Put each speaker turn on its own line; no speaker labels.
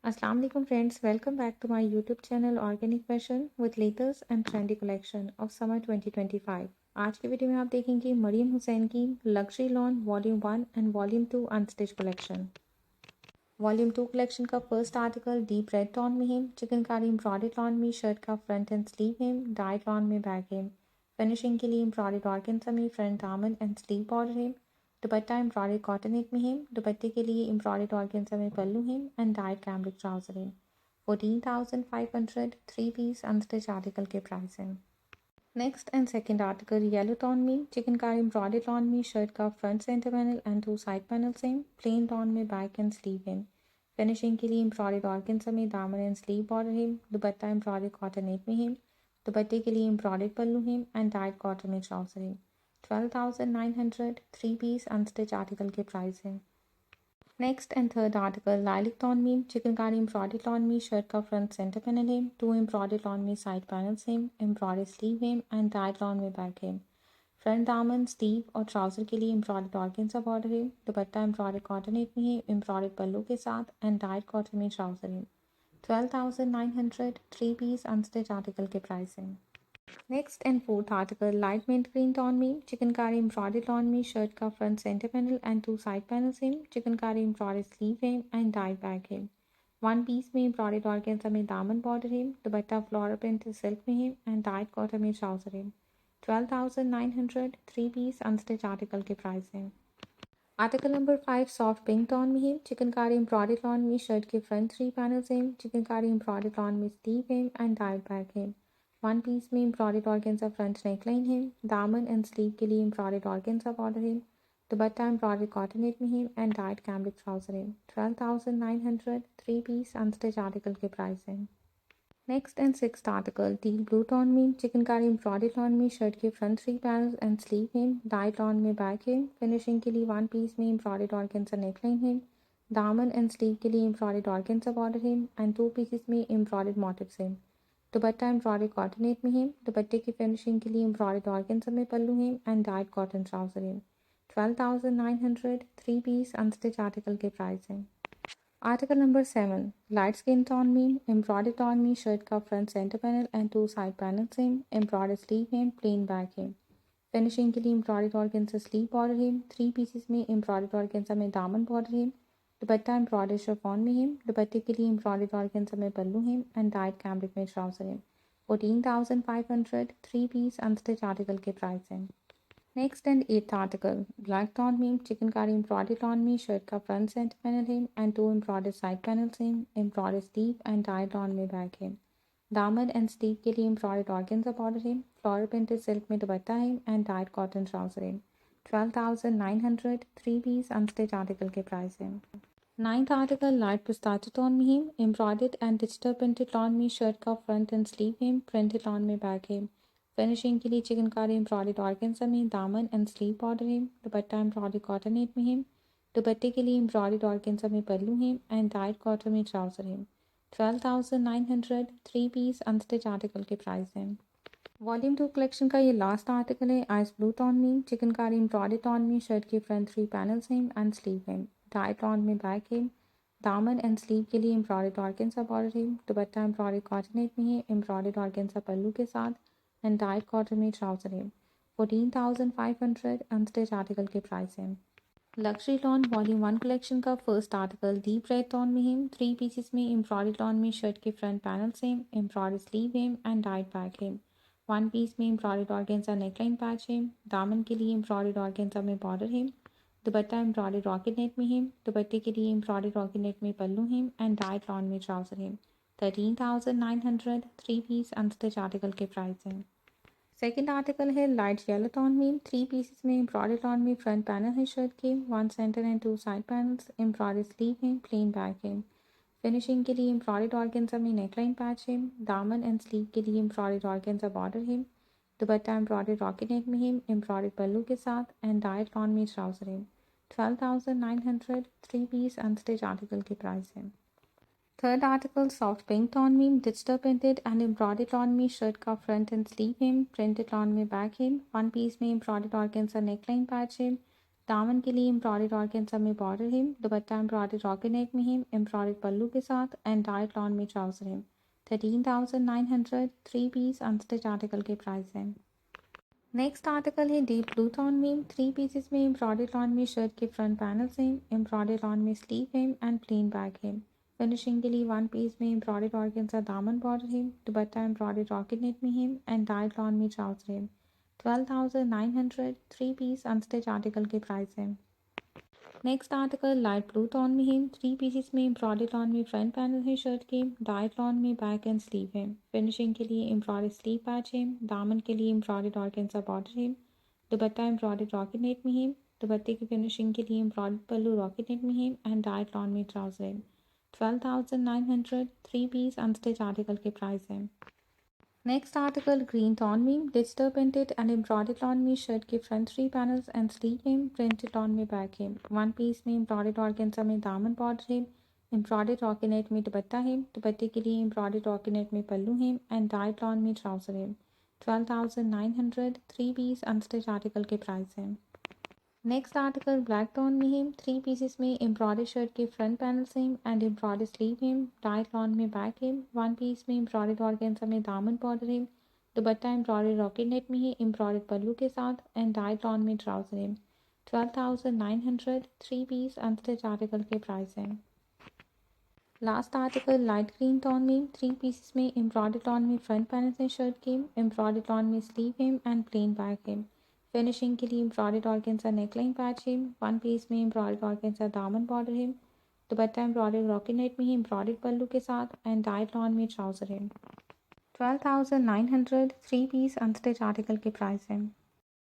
Assalamu alaikum friends, welcome back to my YouTube channel Organic Fashion with latest and trendy collection of summer 2025। आज की video में आप देखेंगे मरियम हुसैन की luxury lawn volume 1 and volume 2 unstitch collection. Volume 2 collection का first article deep red tone में है, chikankari embroidered lawn में शर्ट का फ्रंट एंड स्लीव है, डाइट लॉन में बैक है। फिनिशिंग के लिए एम्ब्रॉयडर्ड ऑर्गेन्जा में फ्रंट दामन एंड स्लीव बॉर्डर है। दुपट्टा एम्ब्रॉयडर्ड कॉटन नेट में है। दुपट्टे के लिए एम्ब्रॉयडर्ड ऑर्गेन्जा में पल्लू है एंड डाइट कैमरिक ट्राउजर है। 14,500 थ्री पीस अनस्टिच आर्टिकल के प्राइस हैं। Next and second article yellow tone में चिकनकारी एम्ब्रॉयडर्ड लॉन में शर्ट का front centre panel and 2 side panel से प्लेन लॉन में बैक एंड स्लीव है। फिनिशिंग के लिए एम्ब्रॉयडर्ड ऑर्गेन्जा में दामन एंड स्लीव बॉर्डर है। दुपट्टा एम्ब्रॉयडर्ड कॉटन नेट में है। दुपट्टे के लिए एम्ब्रॉयडर्ड पल्लू है एंड डाइट कॉटन में ट्राउजर है। 12,900 थ्री पीस अनस्टिच आर्टिकल के प्राइस है। Next and third article lilac tone में चिकनकारी एम्ब्रॉयडर्ड लॉन में शर्ट का फ्रंट सेंटर पैनल है। 2 एम्ब्रॉयडर्ड लॉन में साइड पैनल है। एम्ब्रॉयडर्ड स्लीव है एंड डाइट लॉन में बैक है। फ्रंट दामन स्लीव और ट्राउजर के लिए एम्ब्रॉयडर्ड ऑर्गेन्जा बॉर्डर है। दुपट्टा एम्ब्रॉयडर्ड कॉटन नेट में है एम्ब्रॉयडर्ड पल्लू के साथ एंड डाइट कॉटन में ट्राउजर है। 12,900 थ्री पीस अनस्टिच आर्टिकल के प्राइस है। Next and fourth article light mint green tone में चिकनकारी एम्ब्रॉयडर्ड लॉन में शर्ट का front centre panel and 2 side panel है। चिकनकारी एम्ब्रॉयडर्ड स्लीव है एंड डाइट बैक है। वन पीस में एम्ब्रॉयडर्ड ऑर्गेन्जा में दामन बॉर्डर है। दुपट्टा फ्लोरल प्रिंटेड सिल्क में है एंड डाइट कॉटन में ट्राउजर है। 12,900 थ्री पीस अनस्टिच आर्टिकल के प्राइस है। Article number 5 soft pink tone में है, चिकनकारी एम्ब्रॉयडर्ड लॉन में शर्ट के फ्रंट 3 पैनल्स हैं। चिकनकारी एम्ब्रॉयडर्ड लॉन में स्लीव है एंड डाइट बैक है। वन पीस में एम्ब्रॉयडर्ड ऑर्गेन्जा फ्रंट नेकलाइन है। दामन एंड स्लीव के लिए एम्ब्रॉयडर्ड ऑर्गेन्जा बॉर्डर है। दुपट्टा एम्ब्रॉयडर्ड कॉटन नेट में है एंड डाइट कैमरिक ट्राउजर है। 12,900 थ्री पीस अनस्टिच आर्टिकल के प्राइस है। Next and sixth article deep blue tone में चिकनकारी एम्ब्रॉयडर्ड लॉन में शर्ट के फ्रंट 3 पैनल्स एंड स्लीव है। डाइट लॉन में बैक है। फिनिशिंग के लिए वन पीस में एम्ब्रॉयडर्ड ऑर्गेन्जा नेकलाइन है। दामन एंड स्लीव के लिए एम्ब्रॉयडर्ड ऑर्गेन्जा बॉर्डर है एंड 2 पीसेस में एम्ब्रॉयडर्ड मोटिव्स है। दुपट्टा एम्ब्रॉयडर्ड कॉटन नेट में है। दुपट्टे की फिनिशिंग के लिए एम्ब्रॉयडर्ड ऑर्गेन्जा में पल्लू है एंड डाइट कॉटन ट्राउजर है। 12,900 थ्री पीस अनस्टिच आर्टिकल के प्राइस है। Article number 7 light skin tone में एम्ब्रॉयडर्ड टोन में शर्ट का front centre panel and 2 side panel से एम्ब्रॉयडर्ड स्लीव है प्लेन बैक है। फिनिशिंग के लिए एम्ब्रॉयडर्ड ऑर्गेन्जा स्लीव बॉर्डर है। 3 पीसेस में एम्ब्रॉयडर्ड ऑर्गेन्जा में दामन बॉर्डर है। दुपट्टा एम्ब्रॉयडर्ड शिफॉन में है। दुपट्टे के लिए एम्ब्रॉयडर्ड ऑर्गेन्जा में पल्लू है एंड डाइट कैमरिक में ट्राउजर है। 14,500 थ्री पीस अनस्टिच आर्टिकल के प्राइस है। Next and eighth article black tone में चिकनकारी एम्ब्रॉयडर्ड लॉन में शर्ट का फ्रंट सेंटर पैनल है एंड 2 एम्ब्रॉयडर्ड साइड पैनल्स हैं। Embroidered sleeve and dyed lawn में बैक है। दामन एंड स्लीव के लिए एम्ब्रॉयडर्ड ऑर्गेन्जा बॉर्डर है। फ्लोरल प्रिंटेड सिल्क में दुपट्टा है एंड डाइट कॉटन ट्राउजर है। 12,900 थ्री पीस अनस्टिच आर्टिकल के प्राइस है। Ninth article light pistachio tone में है। Embroidered and digital printed lawn में शर्ट का फ्रंट एंड स्लीव है। प्रिंटेड लॉन में बैक है। फिनिशिंग के लिए चिकनकारी एम्ब्रॉयडर्ड ऑर्गेन्जा में दामन एंड स्लीव बॉर्डर है। दुपट्टा एम्ब्रॉयडर्ड कॉटन नेट में है। दुपट्टे के लिए एम्ब्रॉयडर्ड ऑर्गेन्जा में पल्लू है एंड डाइट कॉटन में ट्राउजर है। 12,900 थ्री पीस अनस्टिच आर्टिकल के प्राइस है। वॉल्यूम 2 कलेक्शन का ये लास्ट आर्टिकल है आइस ब्लू टोन में चिकनकारी एम्ब्रॉयडर्ड टोन में शर्ट के फ्रंट 3 पैनल्स हैं एंड स्लीव है। डाइट लॉन में बैक है। दामन एंड स्लीव के लिए एम्ब्रॉयडर्ड ऑर्गेन्जा बॉर्डर है। दुपट्टा एम्ब्रॉयडर्ड कॉटन नेट में है एम्ब्रॉयडर्ड ऑर्गेन्जा पल्लू के साथ एंड डाइट कॉटन में ट्राउजर है। 14,500 अनस्टिच आर्टिकल के प्राइस है। लग्जरी लॉन वॉल्यूम 1 कलेक्शन का first article deep red tone में है। 3 पीसेस में एम्ब्रॉयडर्ड लॉन में शर्ट के फ्रंट पैनल्स हैं। एम्ब्रॉयडर्ड स्लीव है एंड डाइट बैक है। वन पीस में एम्ब्रॉयडर्ड ऑर्गेन्जा नेकलाइन पैच है। दामन के लिए एम्ब्रॉयडर्ड ऑर्गेन्जा में बॉर्डर है। दुपट्टा एम्ब्रॉयडर्ड रॉकेट नेट में है। दुपट्टे के लिए एम्ब्रॉयडर्ड रॉकेट नेट में पल्लू है एंड डाइट लॉन में ट्राउजर है। 13,900 थ्री पीस अनस्टिच आर्टिकल के प्राइस हैं। सेकेंड आर्टिकल है लाइट येलो टोन में 3 पीसेस में एम्ब्रॉयडर्ड लॉन में फ्रंट पैनल है शर्ट के 1 centre and 2 side panels embroidered sleeve है प्लेन बैक है। फिनिशिंग के लिए एम्ब्रॉयडर्ड ऑर्गेन्जा में नेकलाइन पैच है। दामन एंड स्लीव के लिए एम्ब्रॉयडर्ड ऑर्गेन्जा बॉर्डर है। दुपट्टा एम्ब्रॉयडर्ड रॉकेट नेक में है एम्ब्रॉयडर्ड पल्लू के साथ एंड डाइट लॉन में ट्राउजर है। 12,900 थ्री पीस अनस्टिच आर्टिकल की प्राइस है। Third article soft pink tone में digital printed and embroidered lawn में शर्ट का फ्रंट एंड स्लीव है। प्रिंटेड लॉन में बैक है। वन पीस में एम्ब्रॉयडर्ड ऑर्गेन्जा नेकलाइन पैच है। दामन के लिए एम्ब्रॉयडर्ड ऑर्गेन्जा में border hem, dupatta embroidered rocket neck में हिम, एम्ब्रॉयडर्ड पल्लू के साथ एंड डाइट लॉन में ट्राउजर हिम। 13,900 3 पीस अनस्टिच आर्टिकल के प्राइस हैं। नेक्स्ट आर्टिकल है डीप ब्लू टोन में 3 पीसेस में एम्ब्रॉयडर्ड लॉन में शर्ट के फ्रंट पैनल्स हैं, एम्ब्रॉयडर्ड लॉन में स्लीव है एंड प्लेन बैक है। फिनिशिंग के लिए 1 पीस में एम्ब्रॉयडर्ड ऑर्गेन्जा दामन बॉर्डर है, दुपट्टा एम्ब्रॉयडर्ड रॉकेट नेक में है एंड डाइट लॉन में ट्राउजर है। 12,900 3 पीस अनस्टिच आर्टिकल के प्राइस हैं। Next article light blue tone में है 3 पीसेस में एम्ब्रॉयडर्ड लॉन में फ्रंट पैनल है शर्ट के, डाइट लॉन में बैक एंड स्लीव है। फिनिशिंग के लिए एम्ब्रॉयडर्ड स्लीव पैच है, दामन के लिए एम्ब्रॉयडर्ड ऑर्गेन्जा बॉर्डर है, दुपट्टा एम्ब्रॉयडर्ड रॉकेट नेट में है, दुपट्टे की फिनिशिंग के लिए एम्ब्रॉयडर्ड पल्लू रॉकेट नेट में है एंड डाइट लॉन में ट्राउजर है। 12,900 3 पीस अनस्टिच आर्टिकल के प्राइस हैं। नेक्स्ट आर्टिकल ग्रीन टोन में digital printed and embroidered lawn में शर्ट के फ्रंट 3 पैनल्स एंड स्लीव है, प्रिंटेड लॉन में बैक है। 1 पीस में एम्ब्रॉयडर्ड ऑर्गेन्जा में दामन बॉर्डर है, एम्ब्रॉयडर्ड रॉकेट में दुपट्टा है, दुपट्टे के लिए एम्ब्रॉयडर्ड रॉकेट में पल्लू है एंड डाइट लॉन में ट्राउजर है। 12,900 3 पीस अनस्टिच आर्टिकल के प्राइस हैं। नेक्स्ट आर्टिकल ब्लैक टोन में है 3 पीसेस में एम्ब्रॉयडर्ड शर्ट के front panel same and embroidered sleeve है, डाइट लॉन में बैक है। 1 पीस में एम्ब्रॉयडर्ड ऑर्गेन्जा में दामन बॉर्डर है, दुपट्टा एम्ब्रॉयडर्ड रॉकेट नेट में है एम्ब्रॉयडर्ड पल्लू के साथ एंड डाइट लॉन में ट्राउजर है। 12,900 3 पीस अनस्टिच आर्टिकल के प्राइस हैं। Last article light green tone में 3 पीसेस में एम्ब्रॉयडर्ड लॉन में फ्रंट पैनल हैं शर्ट के, एम्ब्रॉयडर्ड लॉन में स्लीव है एंड प्लेन बैक है। फिनिशिंग के लिए एम्ब्रॉयडर्ड ऑर्गेन्जा नेकलाइन पैच है, 1 पीस में एम्ब्रॉयडर्ड ऑर्गेन्जा दामन बॉर्डर है, दुपट्टा एम्ब्रॉयडर्ड रॉकेट नेट में है एम्ब्रॉयडर्ड पल्लू के साथ एंड डाइट लॉन में ट्राउजर है। 12,900 3 पीस अनस्टिच आर्टिकल के प्राइस हैं।